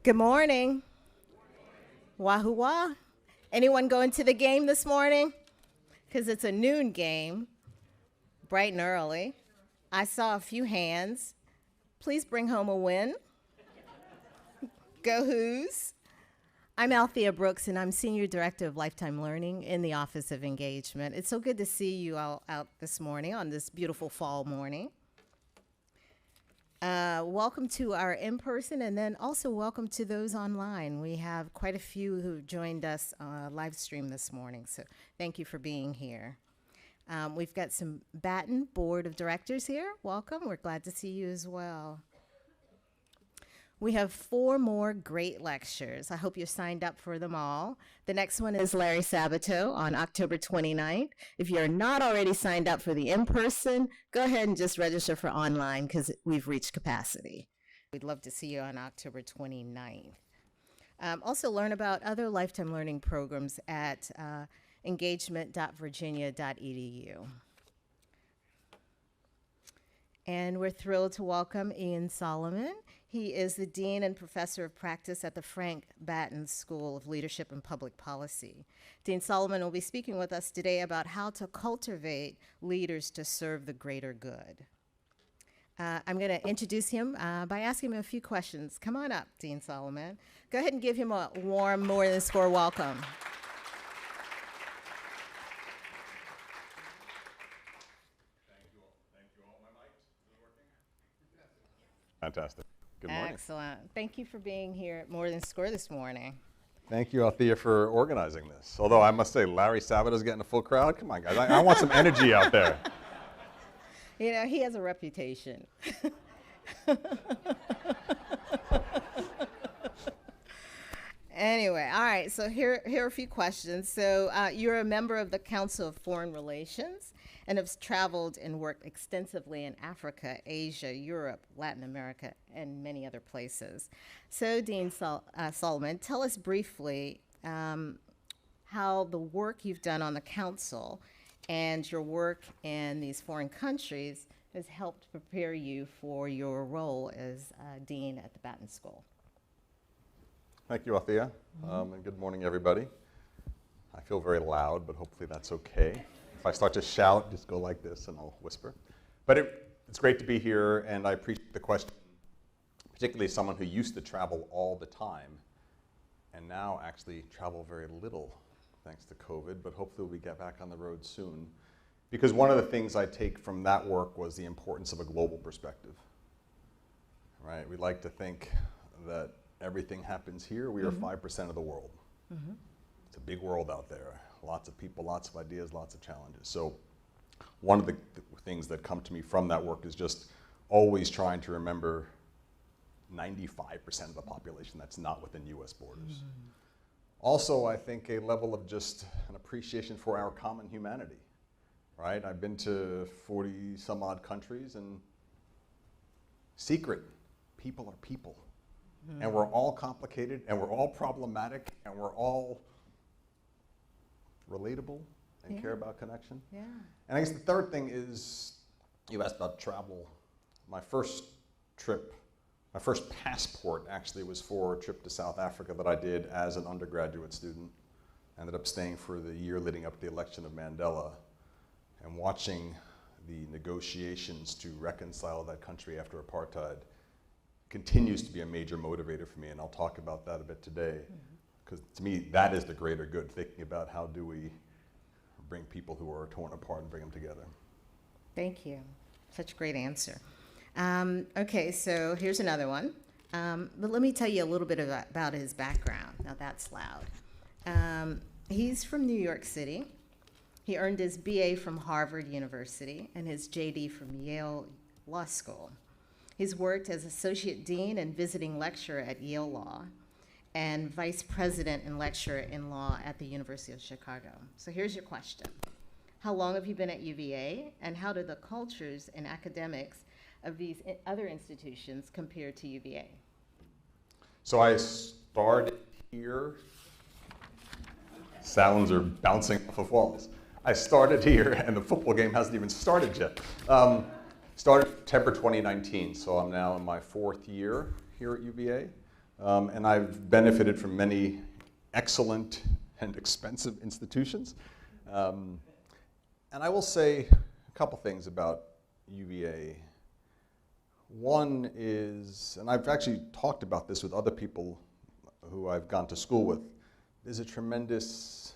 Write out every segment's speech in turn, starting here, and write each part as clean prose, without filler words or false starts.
Good morning. Wahoo wah. Anyone going to the game this morning? Because it's a noon game, bright and early. I saw a few hands. Please bring home a win. Go Who's. I'm Althea Brooks, and I'm Senior Director of Lifetime Learning in the Office of Engagement. It's so good to see you all out this morning on this beautiful fall morning. Welcome to our in-person, and then also welcome to those online. We have quite a few who joined us live stream this morning, so thank you for being here. We've got some Batten Board of Directors here. Welcome. We're glad to see you as well. We have 4 more great lectures. I hope you're signed up for them all. The next one is Larry Sabato on October 29th. If you're not already signed up for the in-person, go ahead and just register for online because we've reached capacity. We'd love to see you on October 29th. Also learn about other lifetime learning programs at engagement.virginia.edu. And we're thrilled to welcome Ian Solomon. He is the Dean and Professor of Practice at the Batten School of Leadership and Public Policy. Dean Solomon will be speaking with us today about how to cultivate leaders to serve the greater good. I'm going to introduce him by asking him a few questions. Come on up, Dean Solomon. Go ahead and give him a warm More Than Score welcome. Fantastic. Good morning. Excellent. Thank you for being here at More Than Score this morning. Thank you, Althea, for organizing this. Although I must say, Larry Sabato's getting a full crowd. Come on, guys. I want some energy out there. You know, he has a reputation. Anyway, all right, so here are a few questions. So you're a member of the Council of Foreign Relations and have traveled and worked extensively in Africa, Asia, Europe, Latin America, and many other places. So Dean Solomon, tell us briefly how the work you've done on the council and your work in these foreign countries has helped prepare you for your role as Dean at the Batten School. Thank you, Althea, and good morning, everybody. I feel very loud, but hopefully that's okay. If I start to shout, just go like this and I'll whisper. But it's great to be here, and I appreciate the question, particularly as someone who used to travel all the time and now actually travel very little thanks to COVID, but hopefully we get back on the road soon. Because one of the things I take from that work was the importance of a global perspective. Right? We like to think that everything happens here. We are 5% of the world. It's a big world out there. Lots of people, lots of ideas, lots of challenges. So one of the things that come to me from that work is just always trying to remember 95% of the population that's not within US borders. Also, I think a level of just an appreciation for our common humanity, right? I've been to 40 some odd countries, and secret, people are people. And we're all complicated, and we're all problematic, and we're all relatable and care about connection. Yeah. And I guess the third thing is, you asked about travel. My first trip, my first passport actually was for a trip to South Africa that I did as an undergraduate student. Ended up staying for the year leading up to the election of Mandela and watching the negotiations to reconcile that country after apartheid continues to be a major motivator for me, and I'll talk about that a bit today. Because to me, that is the greater good, thinking about how do we bring people who are torn apart and bring them together. Thank you. Such a great answer. Okay, so here's another one. But let me tell you a little bit about his background. Now that's loud. He's from New York City. He earned his BA from Harvard University and his JD from Yale Law School. He's worked as Associate Dean and Visiting Lecturer at Yale Law and Vice President and Lecturer in Law at the University of Chicago. So here's your question. How long have you been at UVA, and how do the cultures and academics of these other institutions compare to UVA? So I started here. Sounds are bouncing off of walls. I started here, and the football game hasn't even started yet. Started September 2019, so I'm now in my 4th year here at UVA. and I've benefited from many excellent and expensive institutions. And I will say a couple things about UVA. One is, and I've actually talked about this with other people who I've gone to school with, there's a tremendous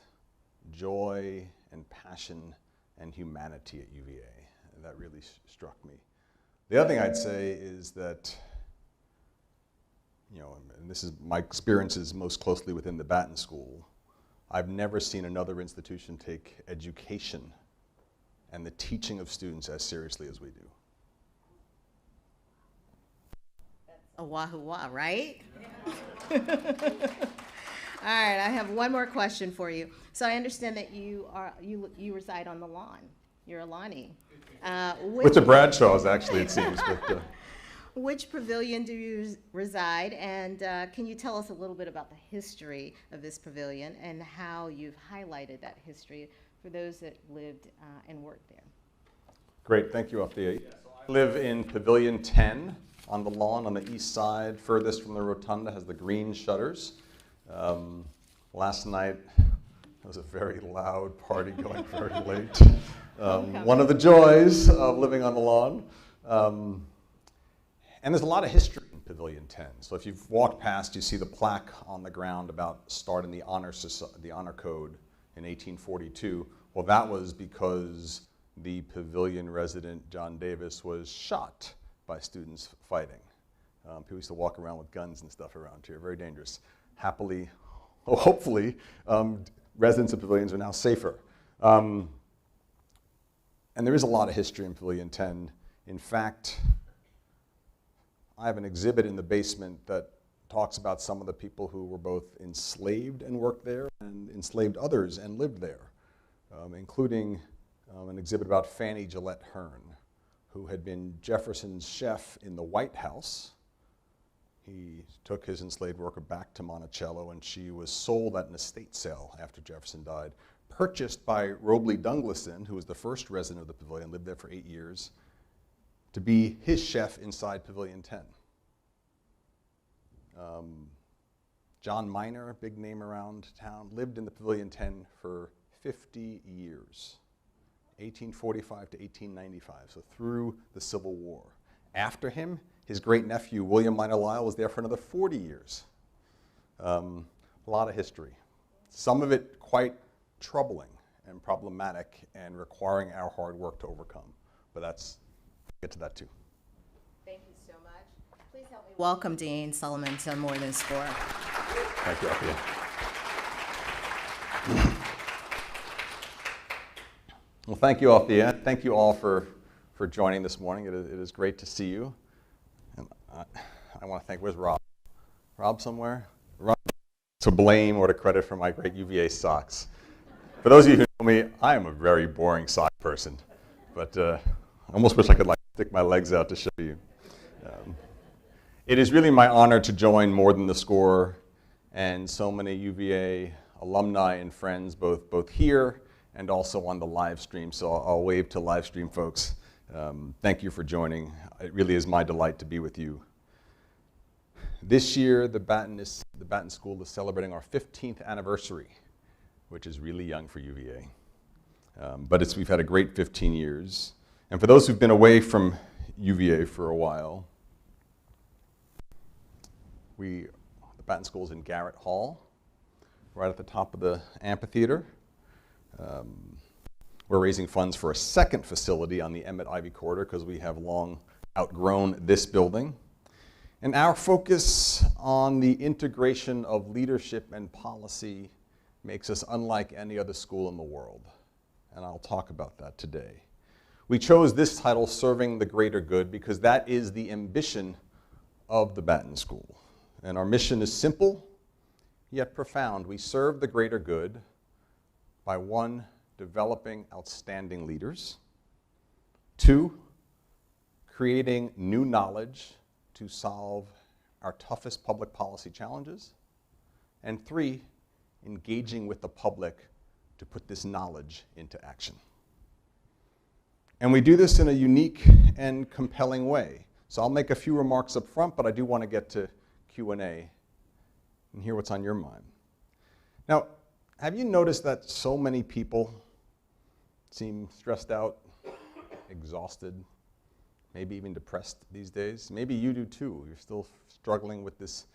joy and passion and humanity at UVA. And that really struck me. The other thing I'd say is that, and this is my experiences most closely within the Batten School, I've never seen another institution take education and the teaching of students as seriously as we do. A wahoo-wah, right? All right, I have one more question for you. So I understand that you reside on the lawn. You're a lawnie. With the Bradshaws, actually, it seems. But, which pavilion do you reside, and can you tell us a little bit about the history of this pavilion and how you've highlighted that history for those that lived and worked there? Great, thank you, Althea. I live in Pavilion 10 on the lawn on the east side, furthest from the rotunda, has the green shutters. Last night, there was a very loud party going very late. One of the joys of living on the lawn. And there's a lot of history in Pavilion 10. So if you've walked past, you see the plaque on the ground about starting the honor code in 1842. Well, that was because the pavilion resident, John Davis, was shot by students fighting. People used to walk around with guns and stuff around here, very dangerous. Happily, hopefully, residents of pavilions are now safer. And there is a lot of history in Pavilion 10. In fact, I have an exhibit in the basement that talks about some of the people who were both enslaved and worked there and enslaved others and lived there, including an exhibit about Fanny Gillette Hearn, who had been Jefferson's chef in the White House. He took his enslaved worker back to Monticello, and she was sold at an estate sale after Jefferson died, purchased by Robley Dungleson, who was the first resident of the pavilion, lived there for 8 years, to be his chef inside Pavilion 10. John Minor, big name around town, lived in the Pavilion 10 for 50 years, 1845 to 1895, so through the Civil War. After him, his great-nephew, William Minor Lyle, was there for another 40 years. A lot of history. Some of it quite troubling and problematic and requiring our hard work to overcome. But we'll get to that too. Thank you so much. Please help me welcome Dean Solomon to More Than Sport. Thank you, Althea. Well, thank you, Althea. Thank you all for joining this morning. It is great to see you. And I want to thank, where's Rob? Rob somewhere? Rob, to blame or to credit for my great UVA socks. For those of you who know me, I am a very boring sock person, but I almost wish I could stick my legs out to show you. It is really my honor to join More Than the Score and so many UVA alumni and friends, both here and also on the live stream. So I'll wave to live stream folks. Thank you for joining. It really is my delight to be with you. This year, the Batten School is celebrating our 15th anniversary, which is really young for UVA. But we've had a great 15 years. And for those who've been away from UVA for a while, the Batten School is in Garrett Hall, right at the top of the amphitheater. We're raising funds for a second facility on the Emmett Ivy Corridor because we have long outgrown this building. And our focus on the integration of leadership and policy makes us unlike any other school in the world. And I'll talk about that today. We chose this title, Serving the Greater Good, because that is the ambition of the Batten School. And our mission is simple, yet profound. We serve the greater good by 1, developing outstanding leaders, 2, creating new knowledge to solve our toughest public policy challenges, and 3, engaging with the public to put this knowledge into action. And we do this in a unique and compelling way. So I'll make a few remarks up front, but I do want to get to Q&A and hear what's on your mind. Now, have you noticed that so many people seem stressed out, exhausted, maybe even depressed these days? Maybe you do too. You're still struggling with this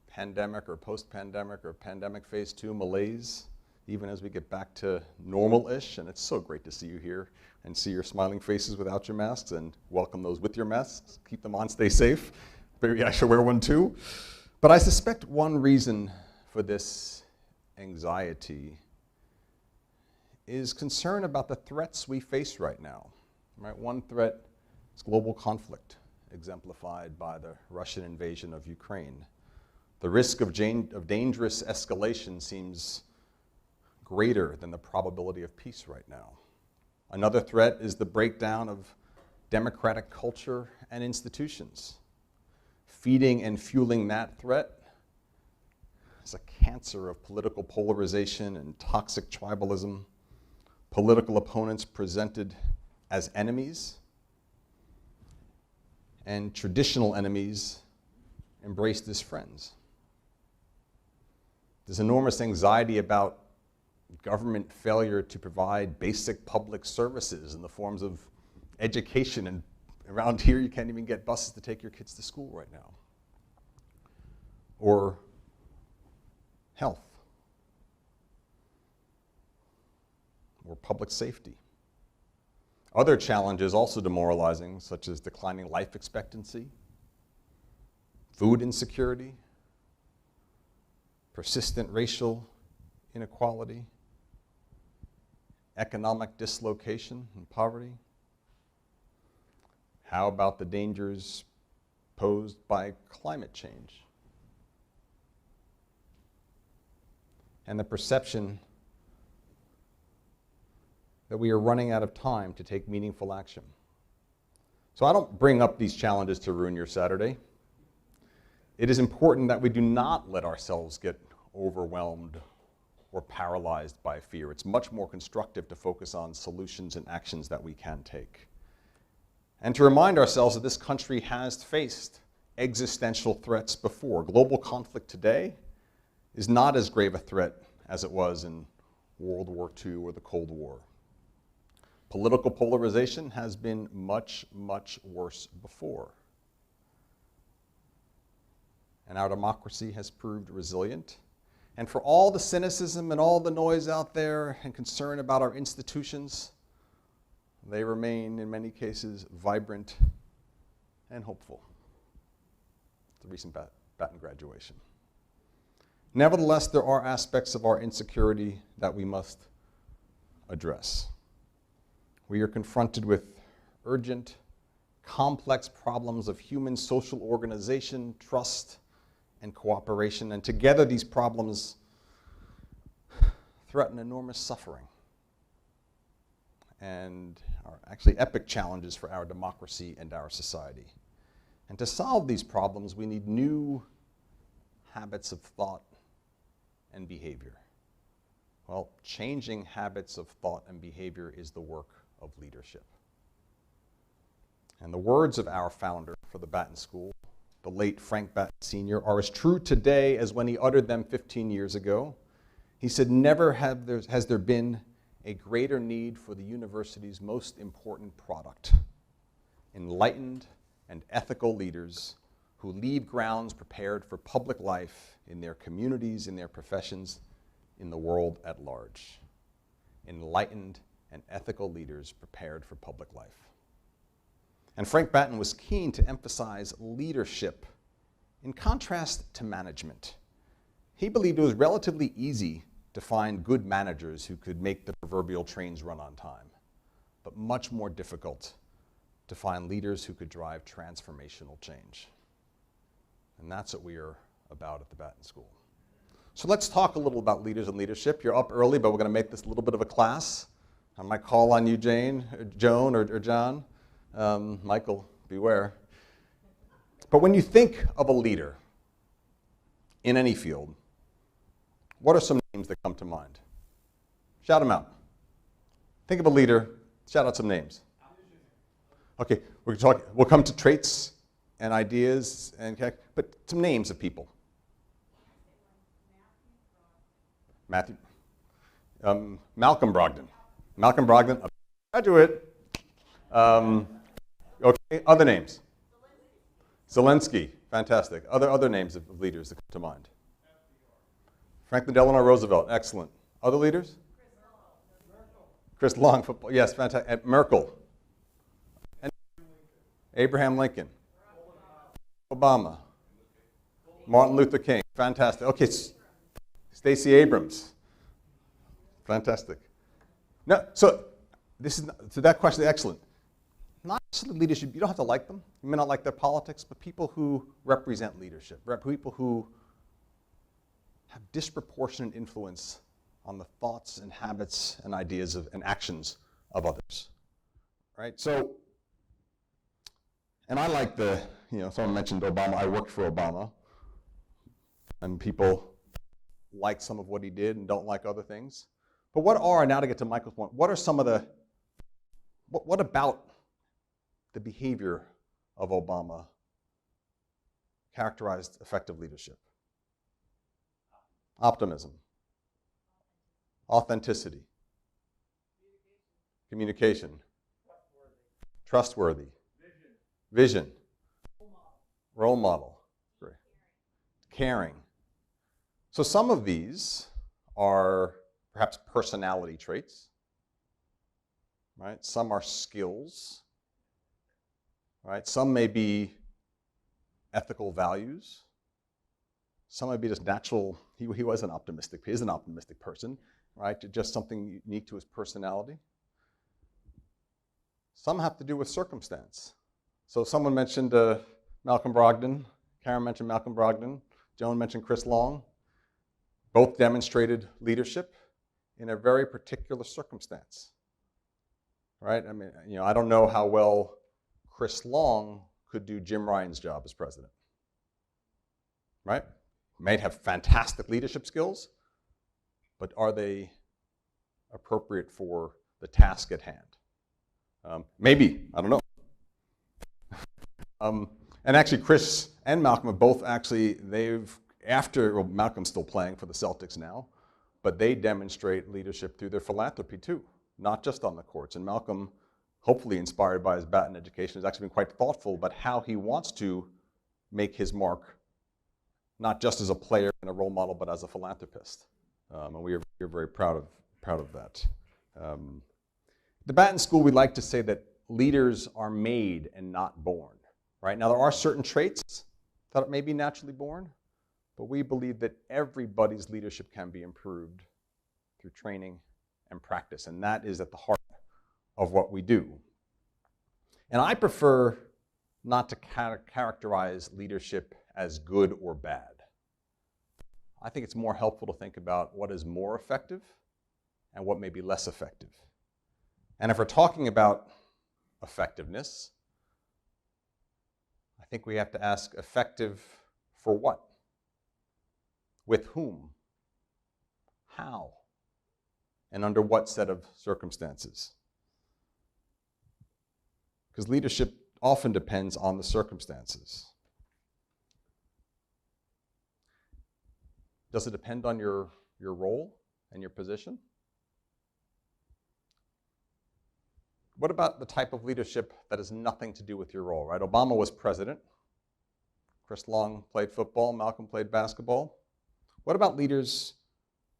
pandemic or post-pandemic or pandemic phase 2 malaise, even as we get back to normal-ish. And it's so great to see you here and see your smiling faces without your masks, and welcome those with your masks. Keep them on, stay safe. Maybe I should wear one too. But I suspect one reason for this anxiety is concern about the threats we face right now. Right? One threat is global conflict, exemplified by the Russian invasion of Ukraine. The risk of dangerous escalation seems greater than the probability of peace right now. Another threat is the breakdown of democratic culture and institutions. Feeding and fueling that threat is a cancer of political polarization and toxic tribalism. Political opponents presented as enemies, and traditional enemies embraced as friends. There's enormous anxiety about government failure to provide basic public services in the forms of education, and around here you can't even get buses to take your kids to school right now. Or health, or public safety. Other challenges also demoralizing, such as declining life expectancy, food insecurity, persistent racial inequality, economic dislocation and poverty. How about the dangers posed by climate change? And the perception that we are running out of time to take meaningful action. So I don't bring up these challenges to ruin your Saturday. It is important that we do not let ourselves get overwhelmed or paralyzed by fear. It's much more constructive to focus on solutions and actions that we can take. And to remind ourselves that this country has faced existential threats before. Global conflict today is not as grave a threat as it was in World War II or the Cold War. Political polarization has been much, much worse before. And our democracy has proved resilient. And for all the cynicism and all the noise out there and concern about our institutions, they remain, in many cases, vibrant and hopeful. The recent Batten graduation. Nevertheless, there are aspects of our insecurity that we must address. We are confronted with urgent, complex problems of human social organization, trust, and cooperation, and together these problems threaten enormous suffering and are actually epic challenges for our democracy and our society. And to solve these problems, we need new habits of thought and behavior. Well, changing habits of thought and behavior is the work of leadership. And the words of our founder for the Batten School, the late Frank Batten Sr., are as true today as when he uttered them 15 years ago. He said, "Never has there been a greater need for the university's most important product, enlightened and ethical leaders who leave grounds prepared for public life in their communities, in their professions, in the world at large." Enlightened and ethical leaders prepared for public life. And Frank Batten was keen to emphasize leadership in contrast to management. He believed it was relatively easy to find good managers who could make the proverbial trains run on time, but much more difficult to find leaders who could drive transformational change. And that's what we are about at the Batten School. So let's talk a little about leaders and leadership. You're up early, but we're going to make this a little bit of a class. I might call on you, Joan, or John. Michael, beware. But when you think of a leader in any field, what are some names that come to mind? Shout them out. Think of a leader, shout out some names. Okay, we'll come to traits and ideas, but some names of people. Matthew. Malcolm Brogdon. Malcolm Brogdon, a graduate. Okay, other names. Zelensky, fantastic. Other names of leaders that come to mind. Franklin Delano Roosevelt, excellent. Other leaders? Chris Long, football, yes, fantastic. And Merkel. And Abraham Lincoln. Obama. Martin Luther King, fantastic. Okay, Stacey Abrams, fantastic. No, so this is to that question, excellent. Not necessarily leadership, you don't have to like them. You may not like their politics, but people who represent leadership, people who have disproportionate influence on the thoughts and habits and ideas and actions of others, right? So, and I like someone mentioned Obama. I worked for Obama, and people like some of what he did and don't like other things. But now to get to Michael's point, what are some of what about the behavior of Obama characterized effective leadership? Optimism, authenticity, communication, trustworthy, vision, role model, caring. So some of these are perhaps personality traits, right? Some are skills, right? Some may be ethical values. Some might be just natural. He is an optimistic person, right? Just something unique to his personality. Some have to do with circumstance. So someone mentioned Malcolm Brogdon. Karen mentioned Malcolm Brogdon. Joan mentioned Chris Long. Both demonstrated leadership in a very particular circumstance, right? I mean, I don't know how well Chris Long could do Jim Ryan's job as president, right? May have fantastic leadership skills, but are they appropriate for the task at hand? Maybe, I don't know. And actually, Chris and Malcolm have both Malcolm's still playing for the Celtics now, but they demonstrate leadership through their philanthropy too, not just on the courts. And Malcolm, hopefully inspired by his Batten education, has actually been quite thoughtful about how he wants to make his mark, not just as a player and a role model, but as a philanthropist. And we're very proud of that. The Batten School, we like to say that leaders are made and not born. Right? Now, there are certain traits that may be naturally born, but we believe that everybody's leadership can be improved through training and practice, and that is at the heart of what we do. And I prefer not to characterize leadership as good or bad. I think it's more helpful to think about what is more effective and what may be less effective. And if we're talking about effectiveness, I think we have to ask, effective for what? With whom? How? And under what set of circumstances? Because leadership often depends on the circumstances. Does it depend on your role and your position? What about the type of leadership that has nothing to do with your role, right? Obama was president. Chris Long played football. Malcolm played basketball. What about leaders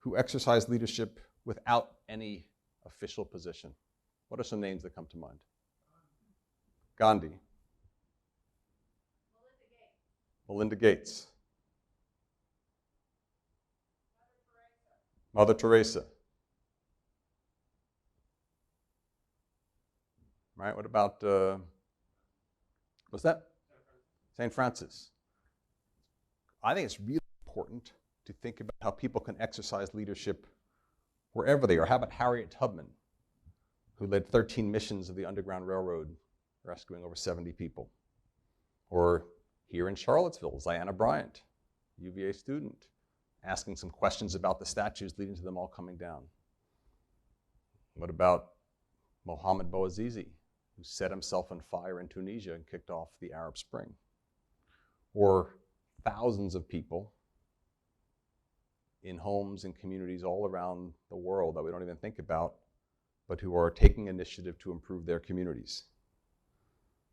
who exercise leadership without any official position? What are some names that come to mind? Gandhi. Melinda Gates. Mother Teresa. Right, what about, what's that? St. Francis. I think it's really important to think about how people can exercise leadership wherever they are. How about Harriet Tubman, who led 13 missions of the Underground Railroad, rescuing over 70 people? Or here in Charlottesville, Ziana Bryant, UVA student, asking some questions about the statues leading to them all coming down. What about Mohammed Bouazizi, who set himself on fire in Tunisia and kicked off the Arab Spring? Or thousands of people in homes and communities all around the world that we don't even think about, but who are taking initiative to improve their communities.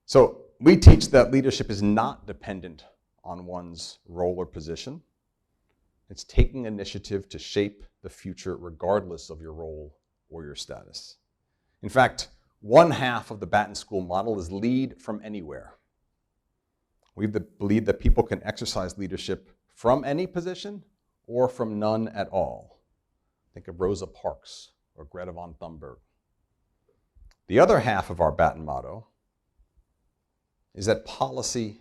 So we teach that leadership is not dependent on one's role or position. It's taking initiative to shape the future regardless of your role or your status. In fact, one half of the Batten School model is lead from anywhere. We believe that people can exercise leadership from any position or from none at all. Think of Rosa Parks or Greta von Thunberg. The other half of our Batten motto is that policy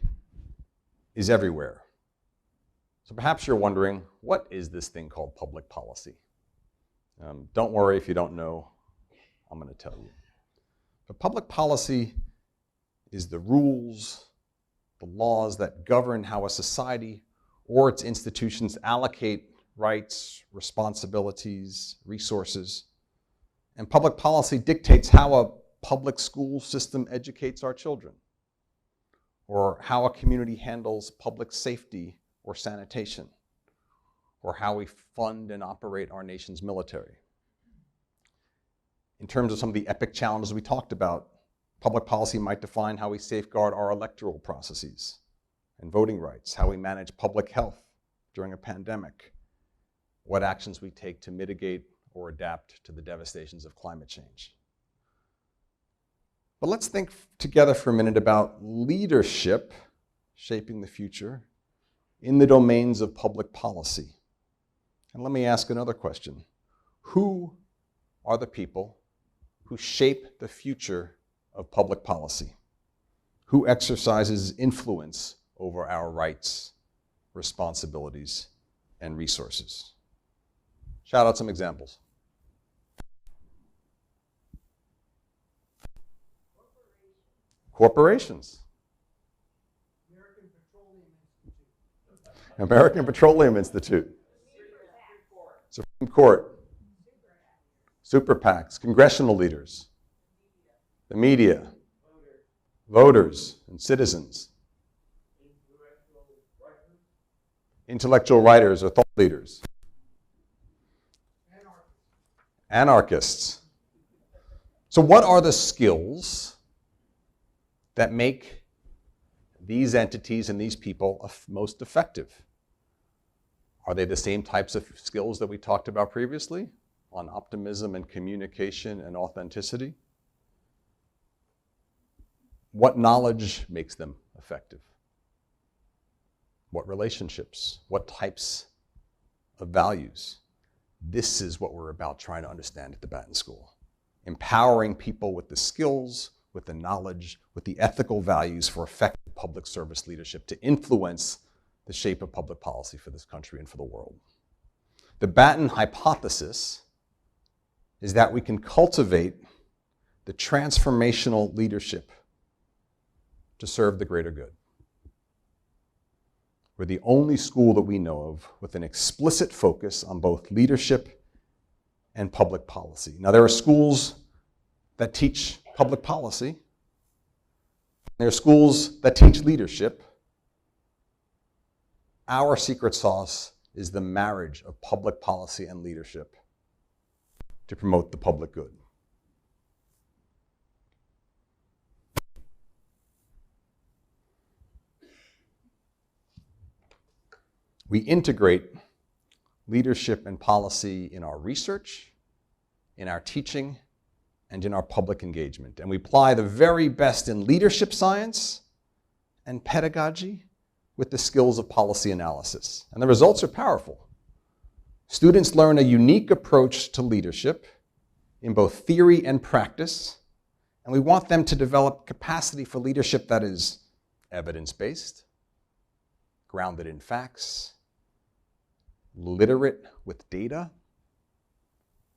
is everywhere. So perhaps you're wondering, what is this thing called public policy? Don't worry if you don't know, I'm going to tell you. But public policy is the rules, the laws that govern how a society or its institutions allocate rights, responsibilities, resources. And public policy dictates how a public school system educates our children, or how a community handles public safety or sanitation, or how we fund and operate our nation's military. In terms of some of the epic challenges we talked about, public policy might define how we safeguard our electoral processes and voting rights, how we manage public health during a pandemic, what actions we take to mitigate or adapt to the devastations of climate change. But let's think together for a minute about leadership shaping the future in the domains of public policy. And let me ask another question. Who are the people who shape the future of public policy? Who exercises influence over our rights, responsibilities, and resources? Shout out some examples. Corporations. American Petroleum Institute. Supreme Court. Super PACs, congressional leaders, the media, voters and citizens, intellectual writers or thought leaders, anarchists. So what are the skills that make these entities and these people most effective? Are they the same types of skills that we talked about previously on optimism and communication and authenticity? What knowledge makes them effective? What relationships? What types of values? This is what we're about trying to understand at the Batten School. Empowering people with the skills, with the knowledge, with the ethical values for effective public service leadership to influence the shape of public policy for this country and for the world. The Batten hypothesis is that we can cultivate the transformational leadership to serve the greater good. We're the only school that we know of with an explicit focus on both leadership and public policy. Now, there are schools that teach public policy. There are schools that teach leadership. Our secret sauce is the marriage of public policy and leadership to promote the public good. We integrate leadership and policy in our research, in our teaching, and in our public engagement. And we apply the very best in leadership science and pedagogy with the skills of policy analysis. And the results are powerful. Students learn a unique approach to leadership in both theory and practice, and we want them to develop capacity for leadership that is evidence-based, grounded in facts, literate with data,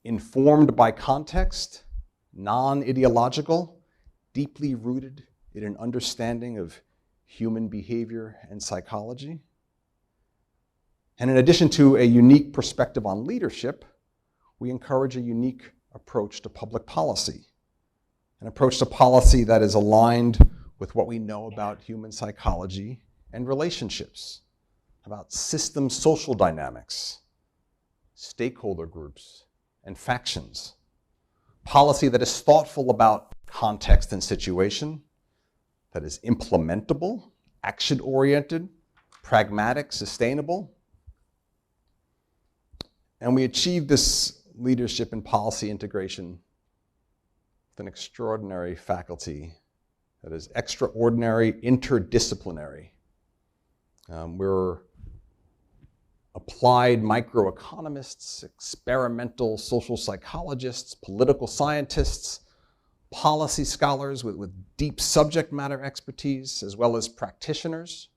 informed by context, non-ideological, deeply rooted in an understanding of human behavior and psychology. And in addition to a unique perspective on leadership, we encourage a unique approach to public policy, an approach to policy that is aligned with what we know about human psychology and relationships, about system social dynamics, stakeholder groups, and factions. Policy that is thoughtful about context and situation, that is implementable, action-oriented, pragmatic, sustainable. And we achieve this leadership and policy integration with an extraordinary faculty that is extraordinary, interdisciplinary. We're applied microeconomists, experimental social psychologists, political scientists, policy scholars with deep subject matter expertise, as well as practitioners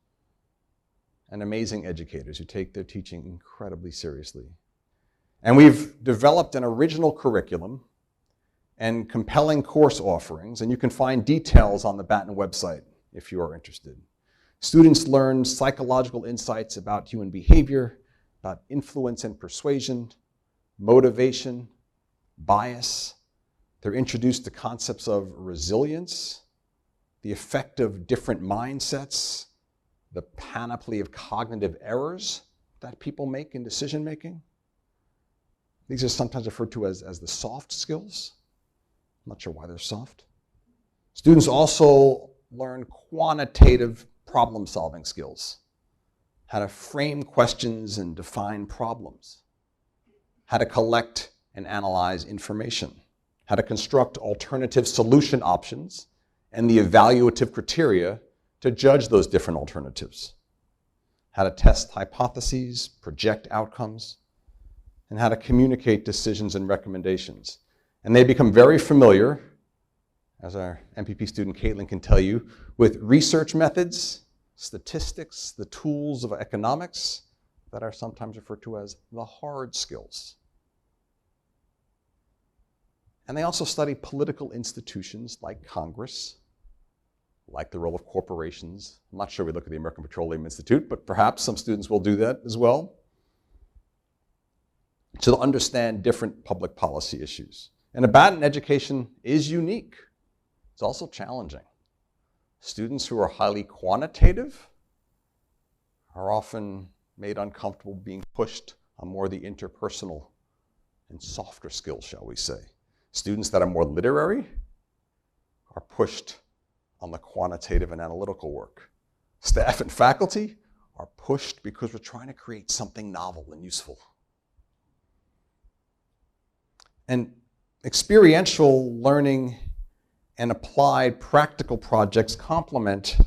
and amazing educators who take their teaching incredibly seriously. And we've developed an original curriculum and compelling course offerings, and you can find details on the Batten website if you are interested. Students learn psychological insights about human behavior, about influence and persuasion, motivation, bias. They're introduced to concepts of resilience, the effect of different mindsets, the panoply of cognitive errors that people make in decision making. These are sometimes referred to as the soft skills. I'm not sure why they're soft. Students also learn quantitative problem-solving skills, how to frame questions and define problems, how to collect and analyze information, how to construct alternative solution options, and the evaluative criteria to judge those different alternatives, how to test hypotheses, project outcomes, and how to communicate decisions and recommendations. And they become very familiar, as our MPP student Caitlin can tell you, with research methods, statistics, the tools of economics that are sometimes referred to as the hard skills. And they also study political institutions like Congress, like the role of corporations. I'm not sure we look at the American Petroleum Institute, but perhaps some students will do that as well, to understand different public policy issues. And a Batten education is unique. It's also challenging. Students who are highly quantitative are often made uncomfortable being pushed on more the interpersonal and softer skills, shall we say. Students that are more literary are pushed on the quantitative and analytical work. Staff and faculty are pushed because we're trying to create something novel and useful. And experiential learning and applied practical projects complement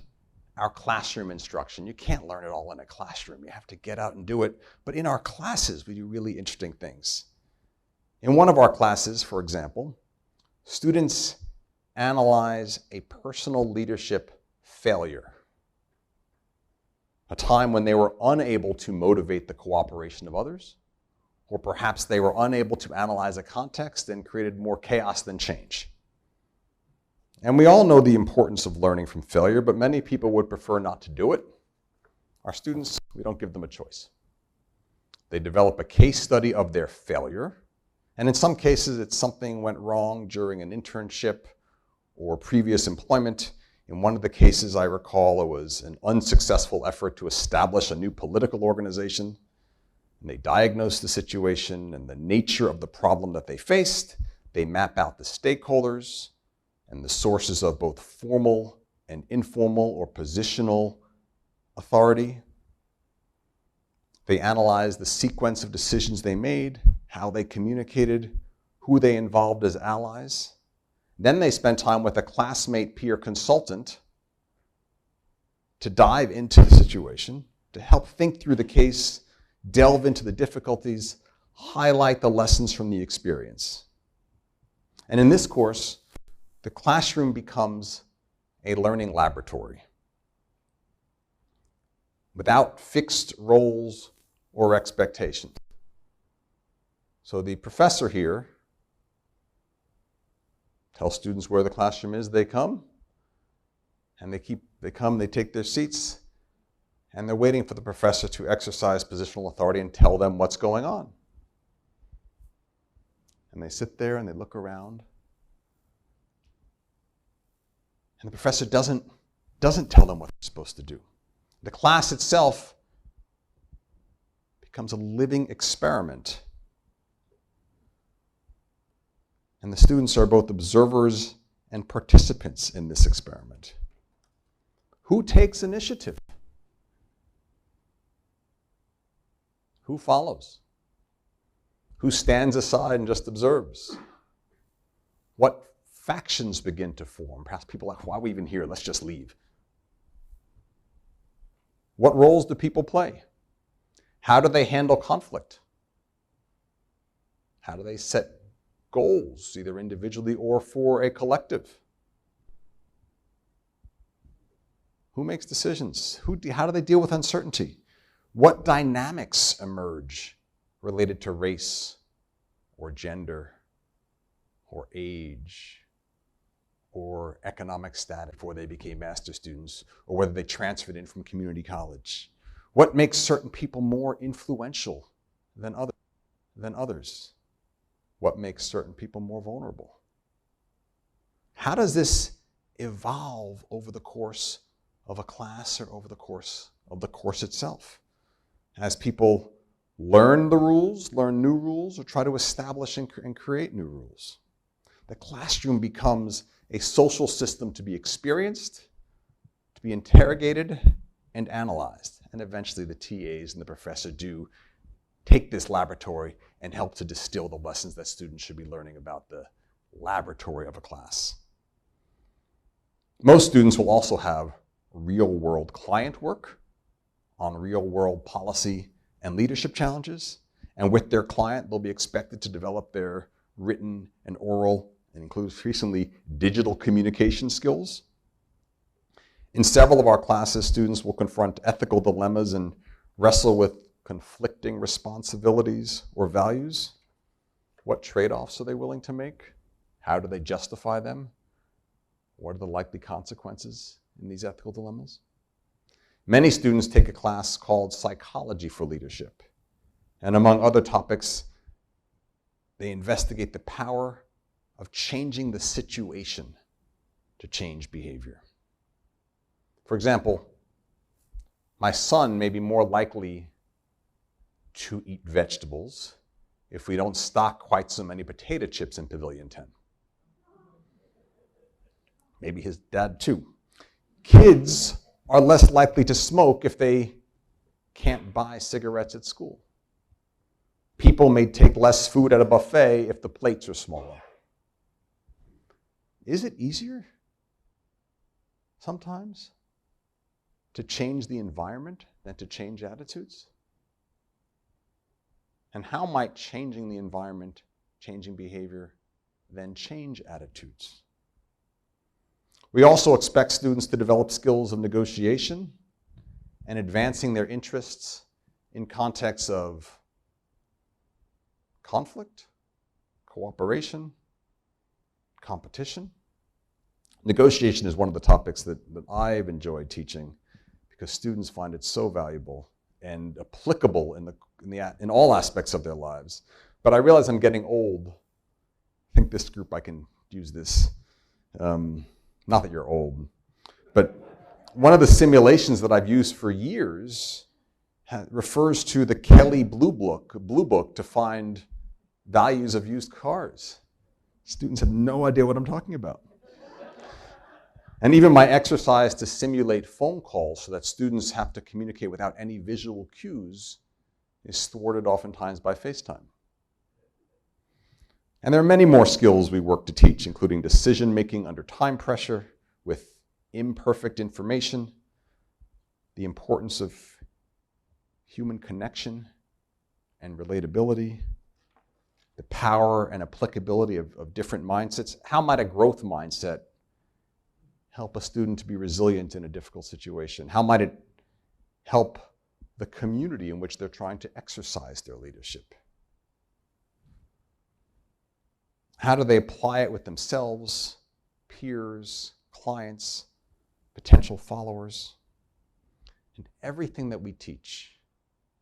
our classroom instruction. You can't learn it all in a classroom. You have to get out and do it. But in our classes, we do really interesting things. In one of our classes, for example, students analyze a personal leadership failure, a time when they were unable to motivate the cooperation of others, or perhaps they were unable to analyze a context and created more chaos than change. And we all know the importance of learning from failure, but many people would prefer not to do it. Our students, we don't give them a choice. They develop a case study of their failure, and in some cases it's something went wrong during an internship or previous employment. In one of the cases I recall, it was an unsuccessful effort to establish a new political organization. And they diagnose the situation and the nature of the problem that they faced. They map out the stakeholders and the sources of both formal and informal or positional authority. They analyze the sequence of decisions they made, how they communicated, who they involved as allies. Then they spend time with a classmate peer consultant to dive into the situation, to help think through the case, delve into the difficulties, highlight the lessons from the experience. And in this course, the classroom becomes a learning laboratory without fixed roles or expectations. So the professor here tells students where the classroom is. They come, and they take their seats, and they're waiting for the professor to exercise positional authority and tell them what's going on. And they sit there and they look around. And the professor doesn't tell them what they're supposed to do. The class itself becomes a living experiment And the students are both observers and participants in this experiment. Who takes initiative? Who follows? Who stands aside and just observes? What factions begin to form? Perhaps people are like, why are we even here? Let's just leave. What roles do people play? How do they handle conflict? How do they set goals, either individually or for a collective? Who makes decisions? How do they deal with uncertainty? What dynamics emerge related to race or gender or age or economic status before they became master students, or whether they transferred in from community college? What makes certain people more influential than others? What makes certain people more vulnerable? How does this evolve over the course of a class or over the course of the course itself? As people learn the rules, learn new rules, or try to establish and create new rules. The classroom becomes a social system to be experienced, to be interrogated, and analyzed. And eventually the TAs and the professor do take this laboratory and help to distill the lessons that students should be learning about the laboratory of a class. Most students will also have real-world client work on real-world policy and leadership challenges. And with their client, they'll be expected to develop their written and oral, and includes recently digital communication skills. In several of our classes, students will confront ethical dilemmas and wrestle with conflicting responsibilities or values. What trade-offs are they willing to make? How do they justify them? What are the likely consequences in these ethical dilemmas? Many students take a class called Psychology for Leadership. And among other topics, they investigate the power of changing the situation to change behavior. For example, my son may be more likely to eat vegetables if we don't stock quite so many potato chips in Pavilion 10. Maybe his dad too. Kids are less likely to smoke if they can't buy cigarettes at school. People may take less food at a buffet if the plates are smaller. Is it easier sometimes to change the environment than to change attitudes? And how might changing the environment, changing behavior, then change attitudes? We also expect students to develop skills of negotiation and advancing their interests in contexts of conflict, cooperation, competition. Negotiation is one of the topics that I've enjoyed teaching because students find it so valuable and applicable in all aspects of their lives. But I realize I'm getting old. I think this group, I can use this. Not that you're old, but one of the simulations that I've used for years refers to the Kelly Blue Book to find values of used cars. Students have no idea what I'm talking about. And even my exercise to simulate phone calls so that students have to communicate without any visual cues is thwarted oftentimes by FaceTime. And there are many more skills we work to teach, including decision-making under time pressure with imperfect information, the importance of human connection and relatability, the power and applicability of different mindsets. How might a growth mindset help a student to be resilient in a difficult situation? How might it help the community in which they're trying to exercise their leadership? How do they apply it with themselves, peers, clients, potential followers? And everything that we teach,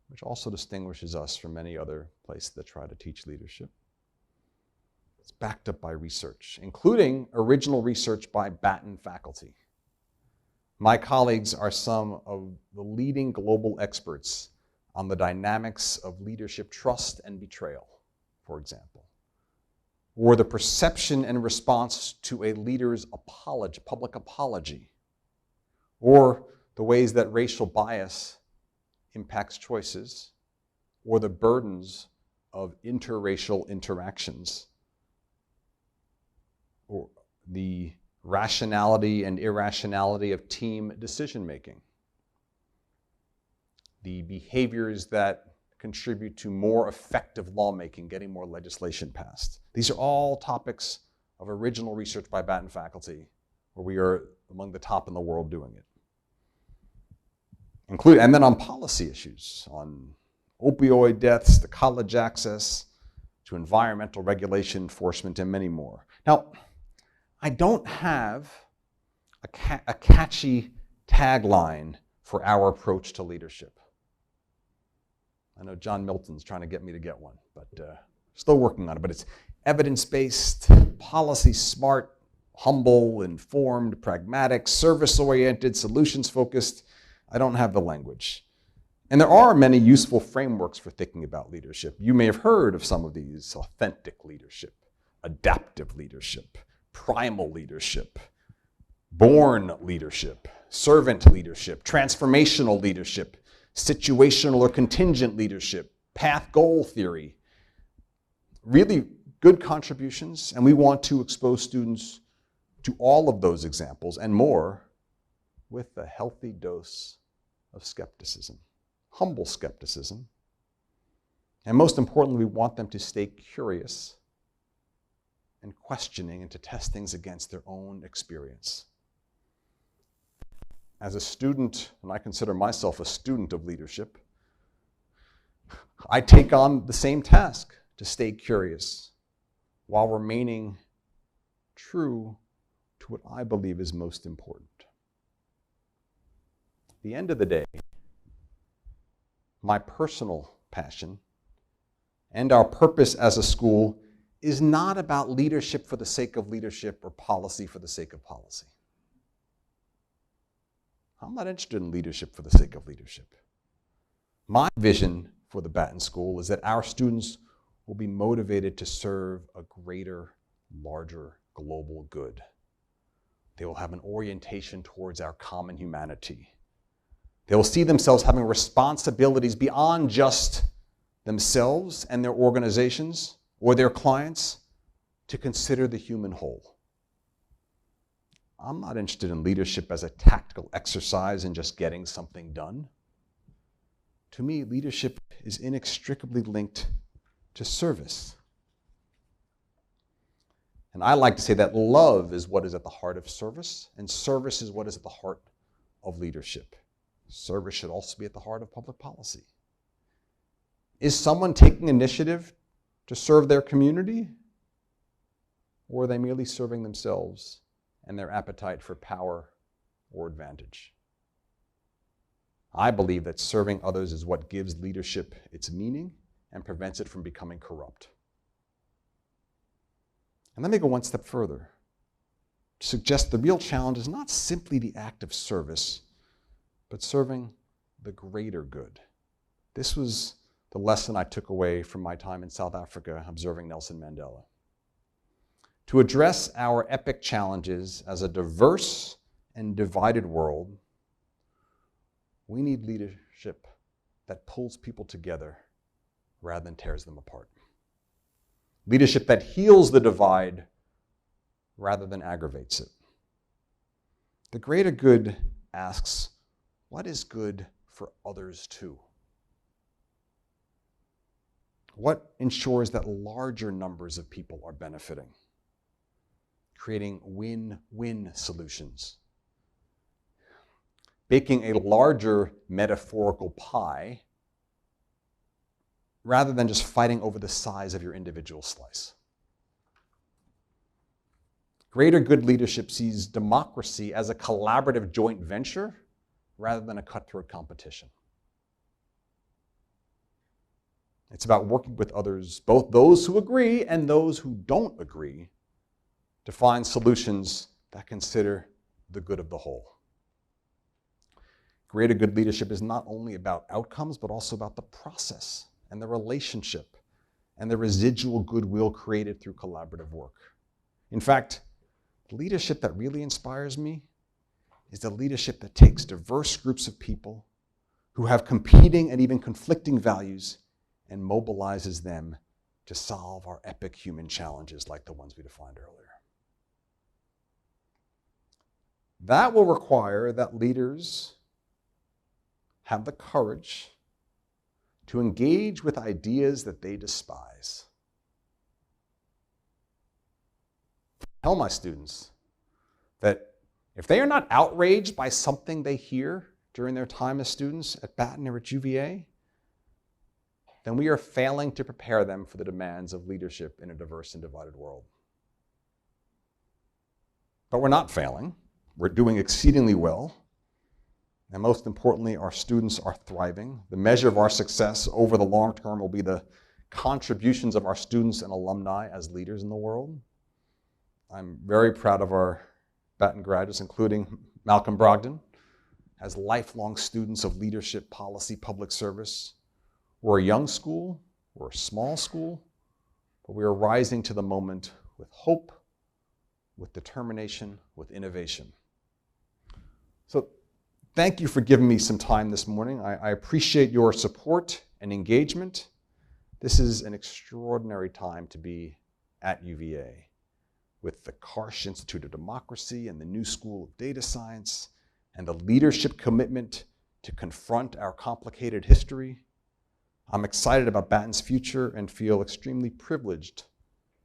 which also distinguishes us from many other places that try to teach leadership, it's backed up by research, including original research by Batten faculty. My colleagues are some of the leading global experts on the dynamics of leadership trust and betrayal, for example. or the perception and response to a leader's apology, public apology, or the ways that racial bias impacts choices, or the burdens of interracial interactions, or the rationality and irrationality of team decision-making, the behaviors that contribute to more effective lawmaking, getting more legislation passed. These are all topics of original research by Batten faculty, where we are among the top in the world doing it. And then on policy issues, on opioid deaths, to college access, to environmental regulation enforcement, and many more. Now, I don't have a catchy tagline for our approach to leadership. I know John Milton's trying to get me to get one, but still working on it. But it's evidence-based, policy-smart, humble, informed, pragmatic, service-oriented, solutions-focused. I don't have the language. And there are many useful frameworks for thinking about leadership. You may have heard of some of these: authentic leadership, adaptive leadership, primal leadership, born leadership, servant leadership, transformational leadership, situational or contingent leadership, path goal theory. Really good contributions, and we want to expose students to all of those examples and more with a healthy dose of skepticism, humble skepticism. And most importantly, we want them to stay curious and questioning and to test things against their own experience. As a student, and I consider myself a student of leadership, I take on the same task to stay curious while remaining true to what I believe is most important. At the end of the day, my personal passion and our purpose as a school is not about leadership for the sake of leadership or policy for the sake of policy. I'm not interested in leadership for the sake of leadership. My vision for the Batten School is that our students will be motivated to serve a greater, larger, global good. They will have an orientation towards our common humanity. They will see themselves having responsibilities beyond just themselves and their organizations or their clients to consider the human whole. I'm not interested in leadership as a tactical exercise in just getting something done. To me, leadership is inextricably linked to service. And I like to say that love is what is at the heart of service, and service is what is at the heart of leadership. Service should also be at the heart of public policy. Is someone taking initiative to serve their community, or are they merely serving themselves and their appetite for power or advantage? I believe that serving others is what gives leadership its meaning and prevents it from becoming corrupt. And let me go one step further to suggest the real challenge is not simply the act of service, but serving the greater good. This was the lesson I took away from my time in South Africa observing Nelson Mandela. To address our epic challenges as a diverse and divided world, we need leadership that pulls people together rather than tears them apart. Leadership that heals the divide rather than aggravates it. The greater good asks, what is good for others too? What ensures that larger numbers of people are benefiting? Creating win-win solutions. Baking a larger metaphorical pie rather than just fighting over the size of your individual slice. Greater good leadership sees democracy as a collaborative joint venture rather than a cutthroat competition. It's about working with others, both those who agree and those who don't agree, to find solutions that consider the good of the whole. Greater good leadership is not only about outcomes, but also about the process and the relationship and the residual goodwill created through collaborative work. In fact, the leadership that really inspires me is the leadership that takes diverse groups of people who have competing and even conflicting values and mobilizes them to solve our epic human challenges like the ones we defined earlier. That will require that leaders have the courage to engage with ideas that they despise. Tell my students that if they are not outraged by something they hear during their time as students at Batten or at UVA, then we are failing to prepare them for the demands of leadership in a diverse and divided world. But we're not failing. We're doing exceedingly well. And most importantly, our students are thriving. The measure of our success over the long term will be the contributions of our students and alumni as leaders in the world. I'm very proud of our Batten graduates, including Malcolm Brogdon, as lifelong students of leadership, policy, public service. We're a young school, we're a small school, but we are rising to the moment with hope, with determination, with innovation. So thank you for giving me some time this morning. I appreciate your support and engagement. This is an extraordinary time to be at UVA with the Karsh Institute of Democracy and the New School of Data Science and the leadership commitment to confront our complicated history. I'm excited about Batten's future and feel extremely privileged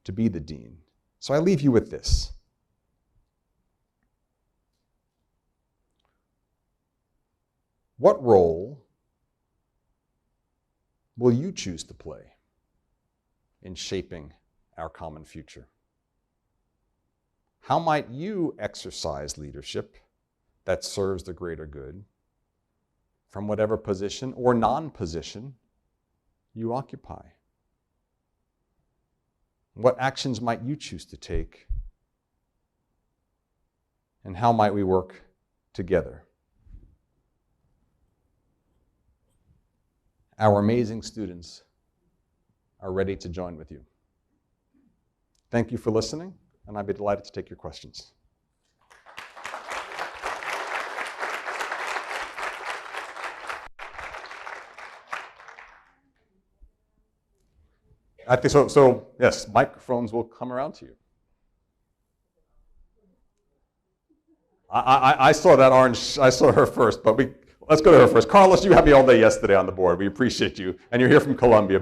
to be the dean. So I leave you with this. What role will you choose to play in shaping our common future? How might you exercise leadership that serves the greater good from whatever position or non-position you occupy? What actions might you choose to take? And how might we work together? Our amazing students are ready to join with you. Thank you for listening, and I'd be delighted to take your questions. I think so. So yes, microphones will come around to you. I saw that orange. I saw her first, but let's go to her first. Carlos, you had me all day yesterday on the board. We appreciate you, and you're here from Columbia.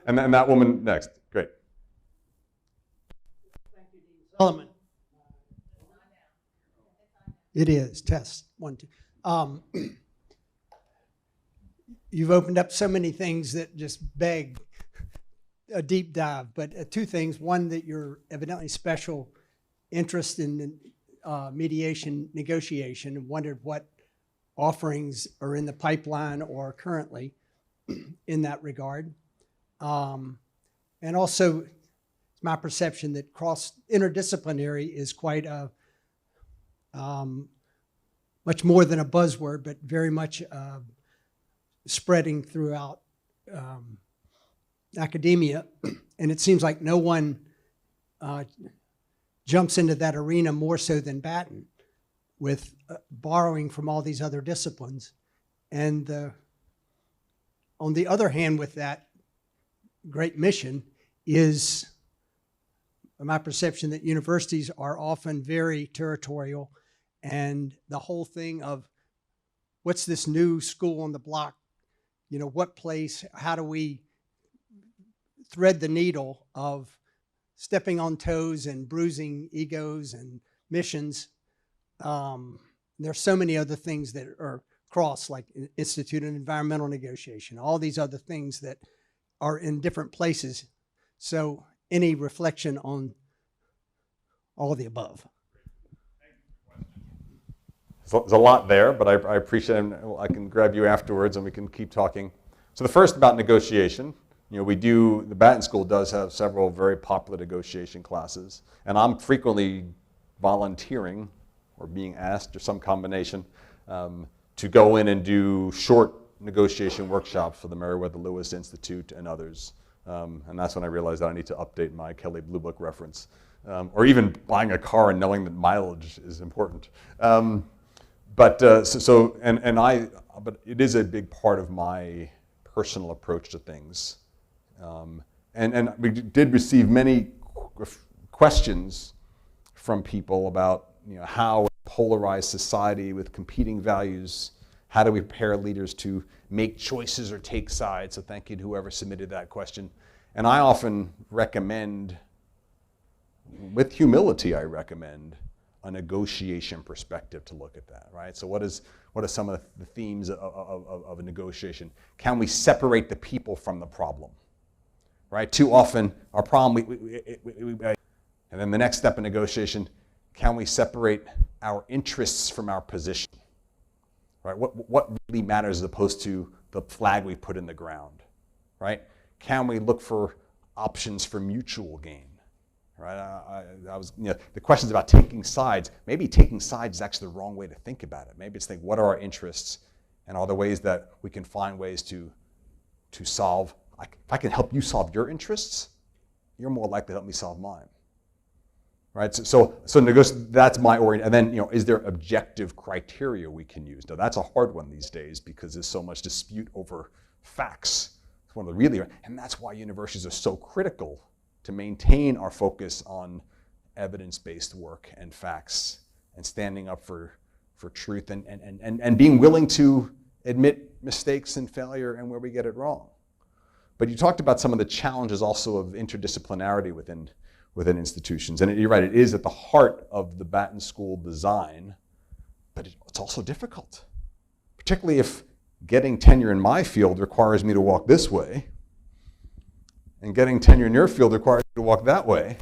And that woman next. Great. Thank you, Dean Solomon. It is test 1, 2. You've opened up so many things that just beg a deep dive, but 2 things. One, that you're evidently special interest in mediation negotiation, and wondered what offerings are in the pipeline or currently in that regard. And also, it's my perception that interdisciplinary is quite a much more than a buzzword, but very much spreading throughout academia, and it seems like no one jumps into that arena more so than Batten, with borrowing from all these other disciplines. And on the other hand, with that great mission is my perception that universities are often very territorial, and the whole thing of what's this new school on the block, what place, how do we thread the needle of stepping on toes and bruising egos and missions. There's so many other things that are cross, like Institute of Environmental Negotiation, all these other things that are in different places. So any reflection on all of the above? So there's a lot there, but I appreciate it. I can grab you afterwards and we can keep talking. So the first about negotiation. The Batten School does have several very popular negotiation classes, and I'm frequently volunteering or being asked, or some combination, to go in and do short negotiation workshops for the Meriwether Lewis Institute and others And that's when I realized that I need to update my Kelley Blue Book reference. Or even buying a car and knowing that mileage is important. But it is a big part of my personal approach to things. And we did receive many questions from people about, how a polarized society with competing values, how do we prepare leaders to make choices or take sides? So thank you to whoever submitted that question. And I often recommend, with humility, I recommend a negotiation perspective to look at that, right? So what are some of the themes of a negotiation? Can we separate the people from the problem, right? Too often, our problem, and then the next step in negotiation, can we separate our interests from our position, right? What really matters as opposed to the flag we put in the ground, right? Can we look for options for mutual gain? Right? I was, the questions about taking sides. Maybe taking sides is actually the wrong way to think about it. Maybe it's think, what are our interests, and are there ways that we can find ways to solve? If I can help you solve your interests, you're more likely to help me solve mine. Right? So that's my orient. And then, is there objective criteria we can use? Now that's a hard one these days because there's so much dispute over facts. It's one of the and that's why universities are so critical to maintain our focus on evidence-based work and facts and standing up for truth and being willing to admit mistakes and failure and where we get it wrong. But you talked about some of the challenges also of interdisciplinarity within institutions. And you're right, it is at the heart of the Batten School design, but it's also difficult, particularly if getting tenure in my field requires me to walk this way, and getting tenure in your field requires you to walk that way.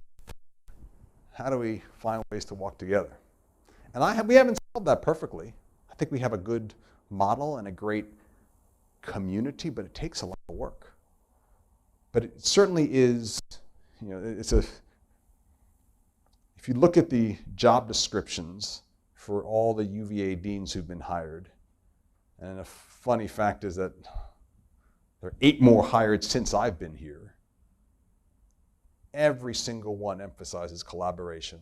How do we find ways to walk together? And we haven't solved that perfectly. I think we have a good model and a great community, but it takes a lot of work. But it certainly is, if you look at the job descriptions for all the UVA deans who've been hired, and a funny fact is that there are 8 more hired since I've been here. Every single one emphasizes collaboration,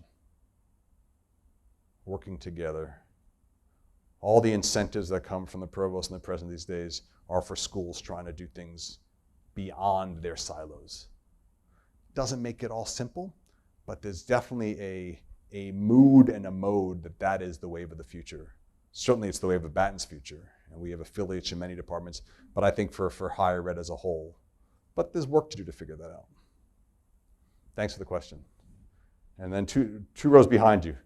working together. All the incentives that come from the provost and the president these days are for schools trying to do things beyond their silos. Doesn't make it all simple, but there's definitely a mood and a mode that is the wave of the future. Certainly it's the wave of Batten's future, and we have affiliates in many departments, but I think for higher ed as a whole. But there's work to do to figure that out. Thanks for the question. And then two rows behind you.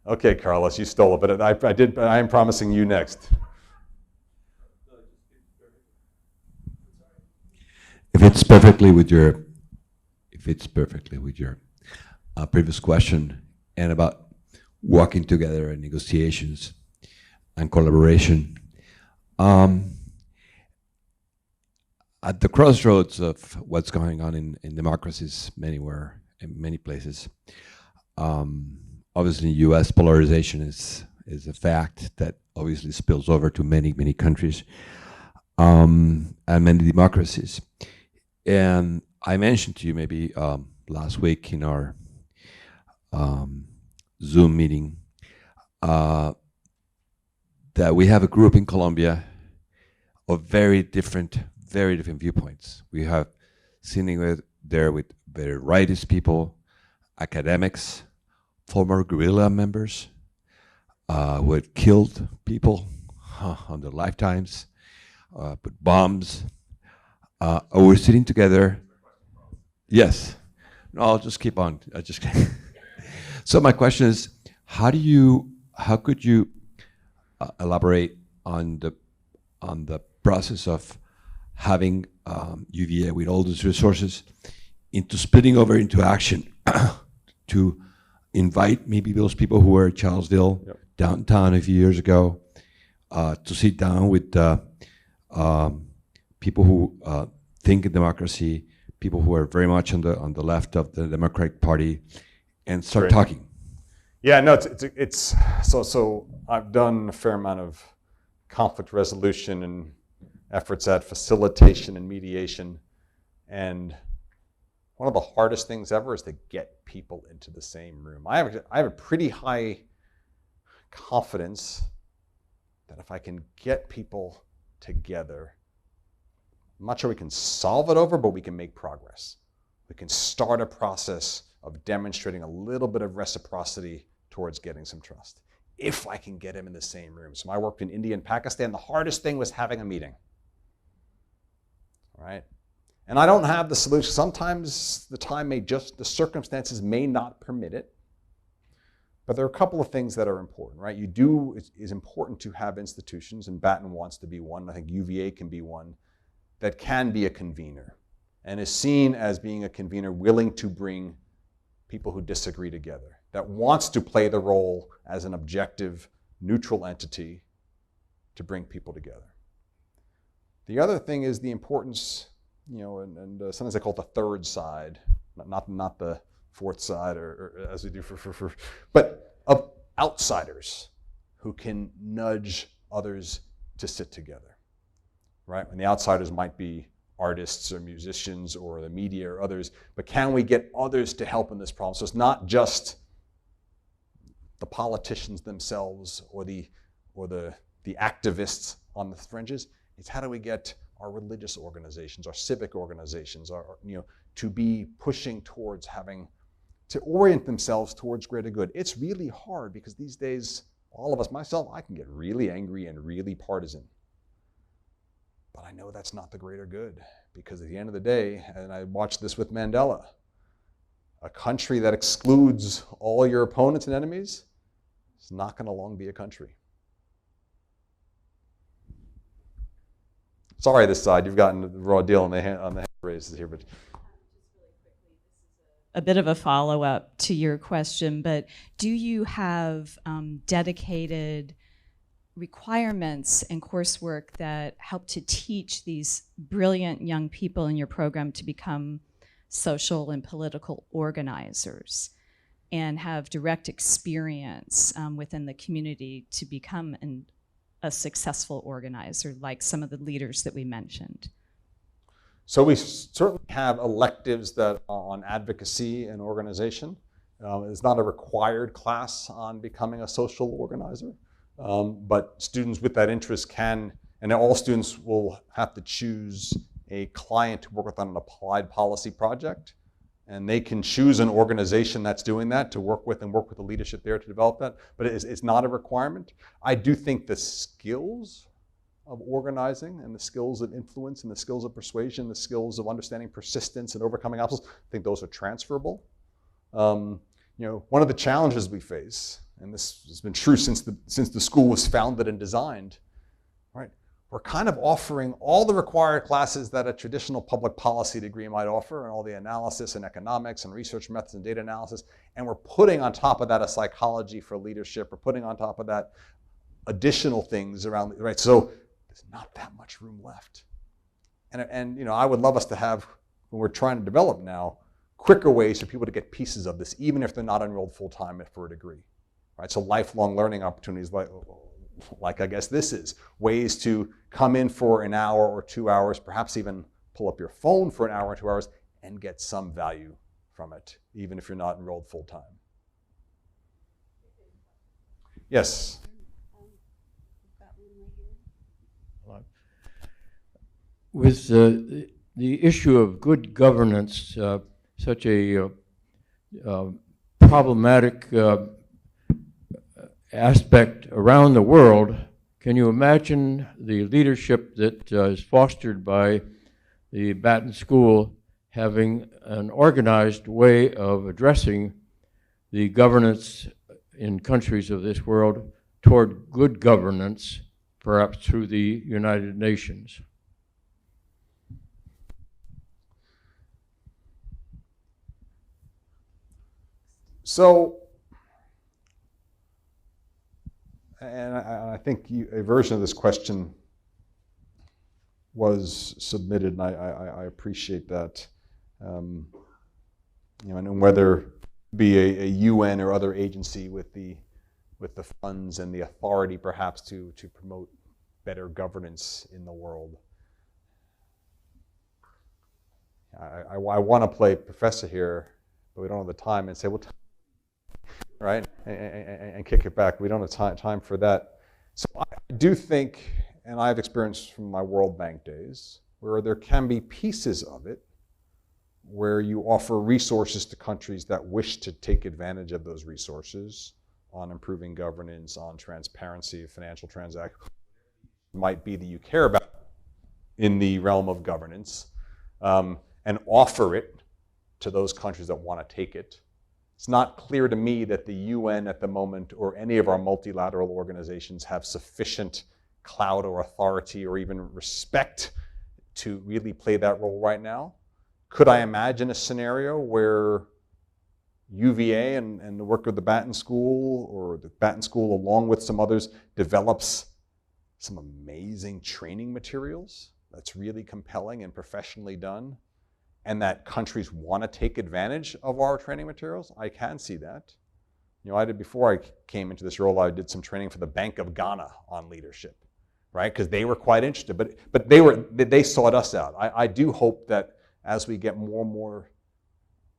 Okay, Carlos, you stole it, but I am promising you next. If it's perfectly with your previous question and about working together and negotiations and collaboration, at the crossroads of what's going on in democracies anywhere, in many places, obviously in the US, polarization is a fact that obviously spills over to many, many countries and many democracies. And I mentioned to you maybe last week in our Zoom meeting that we have a group in Colombia of very different viewpoints. We have sitting there with very rightist people, academics, former guerrilla members who had killed people on their lifetimes, put bombs. We're sitting together. Yes. No, I'll just keep on. So my question is, how could you elaborate on the process of having UVA with all these resources into splitting over into action to invite maybe those people who were at Charlesville downtown a few years ago to sit down with people who think in democracy, people who are very much on the left of the Democratic Party, and start talking. Yeah, no, it's so I've done a fair amount of conflict resolution and efforts at facilitation and mediation, And one of the hardest things ever is to get people into the same room. I have a pretty high confidence that if I can get people together, I'm not sure we can solve it over, but we can make progress. We can start a process of demonstrating a little bit of reciprocity towards getting some trust. If I can get them in the same room. So I worked in India and Pakistan. The hardest thing was having a meeting. All right? And I don't have the solution. Sometimes the circumstances may not permit it. But there are a couple of things that are important, right? It's important to have institutions, and Batten wants to be one. I think UVA can be one that can be a convener and is seen as being a convener willing to bring people who disagree together, that wants to play the role as an objective, neutral entity to bring people together. The other thing is the importance, and sometimes they call it the third side, not the fourth side, or as we do but of outsiders who can nudge others to sit together, right? And the outsiders might be artists or musicians or the media or others, but can we get others to help in this problem? So it's not just the politicians themselves or the activists on the fringes. It's how do we get our religious organizations, our civic organizations, to be pushing towards to orient themselves towards greater good. It's really hard because these days, all of us, myself, I can get really angry and really partisan. But I know that's not the greater good, because at the end of the day, and I watched this with Mandela, a country that excludes all your opponents and enemies is not going to long be a country. Sorry, this side, you've gotten the raw deal on the hand raises here, but a bit of a follow-up to your question, but do you have dedicated requirements and coursework that help to teach these brilliant young people in your program to become social and political organizers and have direct experience within the community to become a successful organizer, like some of the leaders that we mentioned? So we certainly have electives that are on advocacy and organization. It's not a required class on becoming a social organizer, but students with that interest can, and all students will have to choose a client to work with on an applied policy project. And they can choose an organization that's doing that to work with and work with the leadership there to develop that, but it's not a requirement. I do think the skills of organizing and the skills of influence and the skills of persuasion, the skills of understanding persistence and overcoming obstacles, I think those are transferable. One of the challenges we face, and this has been true since the school was founded and designed, right? We're kind of offering all the required classes that a traditional public policy degree might offer, and all the analysis and economics and research methods and data analysis, and we're putting on top of that a psychology for leadership. We're putting on top of that additional things around, right? So there's not that much room left. And I would love us to have, when we're trying to develop now, quicker ways for people to get pieces of this, even if they're not enrolled full-time for a degree, right? So lifelong learning opportunities like I guess this is, ways to come in for an hour or 2 hours, perhaps even pull up your phone for an hour or 2 hours and get some value from it, even if you're not enrolled full-time. Yes? With the issue of good governance, such a problematic aspect around the world, can you imagine the leadership that is fostered by the Batten School having an organized way of addressing the governance in countries of this world toward good governance, perhaps through the United Nations? So, and I think a version of this question was submitted, and I appreciate that. And whether it be a UN or other agency with the funds and the authority, perhaps to promote better governance in the world. I want to play professor here, but we don't have the time, and say, well, right, and kick it back. We don't have time for that. So I do think, and I have experience from my World Bank days, where there can be pieces of it where you offer resources to countries that wish to take advantage of those resources on improving governance, on transparency of financial transactions, might be that you care about in the realm of governance, and offer it to those countries that want to take it. It's not clear to me that the UN at the moment or any of our multilateral organizations have sufficient clout or authority or even respect to really play that role right now. Could I imagine a scenario where UVA and the work of the Batten School, or the Batten School along with some others, develops some amazing training materials that's really compelling and professionally done, and that countries want to take advantage of our training materials? I can see that. You know, I did, before I came into this role, I did some training for the Bank of Ghana on leadership, right? Because they were quite interested, but they sought us out. I do hope that as we get more and more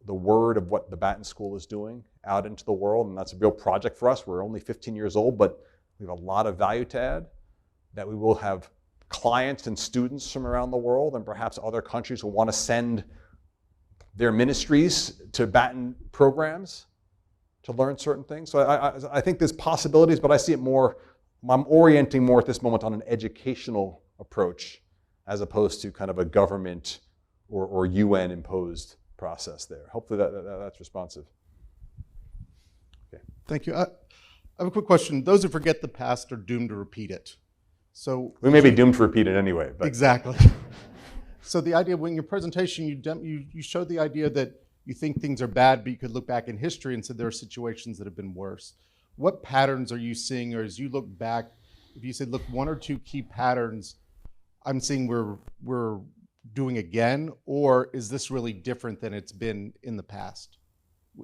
the word of what the Batten School is doing out into the world, and that's a real project for us. We're only 15 years old, but we have a lot of value to add, that we will have clients and students from around the world, and perhaps other countries who want to send their ministries to Batten programs to learn certain things. So I think there's possibilities, but I see it more, I'm orienting more at this moment on an educational approach as opposed to kind of a government or UN imposed process there. Hopefully that's responsive. Okay. Thank you. I have a quick question. Those who forget the past are doomed to repeat it. So we may be doomed to repeat it anyway. But. Exactly. So the idea, when your presentation, you showed the idea that you think things are bad, but you could look back in history and said there are situations that have been worse. What patterns are you seeing, or as you look back, if you said, look, one or two key patterns I'm seeing we're doing again, or is this really different than it's been in the past,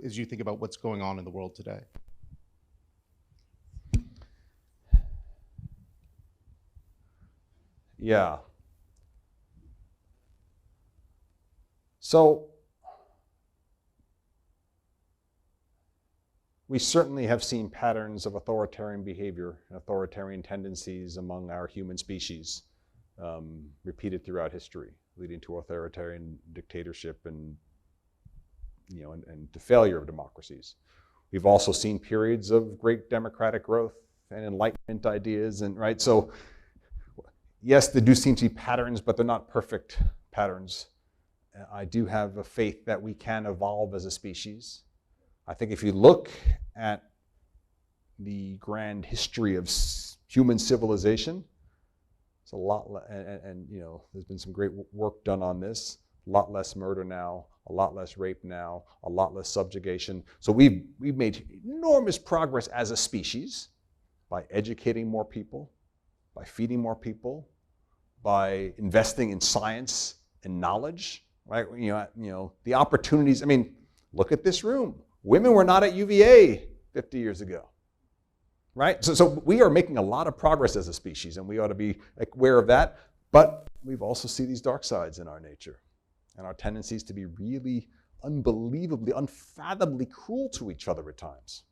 as you think about what's going on in the world today? Yeah. So we certainly have seen patterns of authoritarian behavior and authoritarian tendencies among our human species repeated throughout history, leading to authoritarian dictatorship and the failure of democracies. We've also seen periods of great democratic growth and enlightenment ideas, and right. So yes, there do seem to be patterns, but they're not perfect patterns. I do have a faith that we can evolve as a species. I think if you look at the grand history of human civilization, it's a lot, and there's been some great work done on this. A lot less murder now, a lot less rape now, a lot less subjugation. So we've made enormous progress as a species by educating more people, by feeding more people, by investing in science and knowledge, right? The opportunities. I mean, look at this room. Women were not at UVA 50 years ago, right? So we are making a lot of progress as a species, and we ought to be aware of that. But we've also seen these dark sides in our nature, and our tendencies to be really unbelievably, unfathomably cruel to each other at times.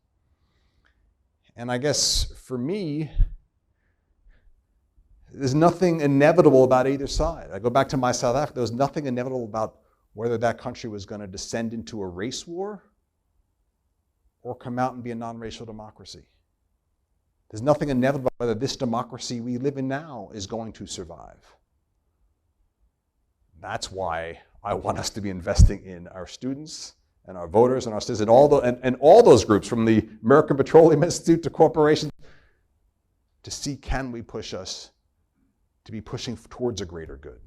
And I guess for me, there's nothing inevitable about either side. I go back to my South Africa. There was nothing inevitable about whether that country was going to descend into a race war or come out and be a non-racial democracy. There's nothing inevitable about whether this democracy we live in now is going to survive. That's why I want us to be investing in our students and our voters and our citizens, and all those groups, from the American Petroleum Institute to corporations, to see, can we push us to be pushing towards a greater good?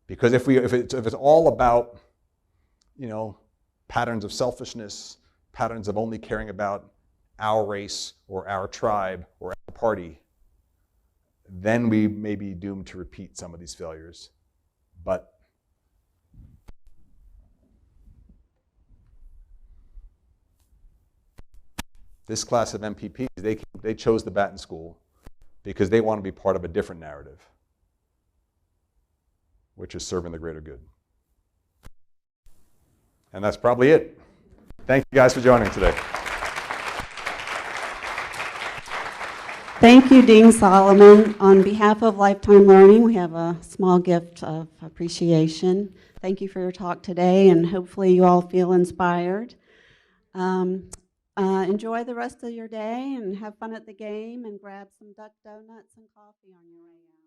Because if it's all about patterns of selfishness, patterns of only caring about our race or our tribe or our party, then we may be doomed to repeat some of these failures. But this class of MPPs, they chose the Batten School because they want to be part of a different narrative, which is serving the greater good. And that's probably it. Thank you guys for joining today. Thank you, Dean Solomon. On behalf of Lifetime Learning, we have a small gift of appreciation. Thank you for your talk today, and hopefully you all feel inspired. Enjoy the rest of your day and have fun at the game and grab some duck donuts and coffee on your way out.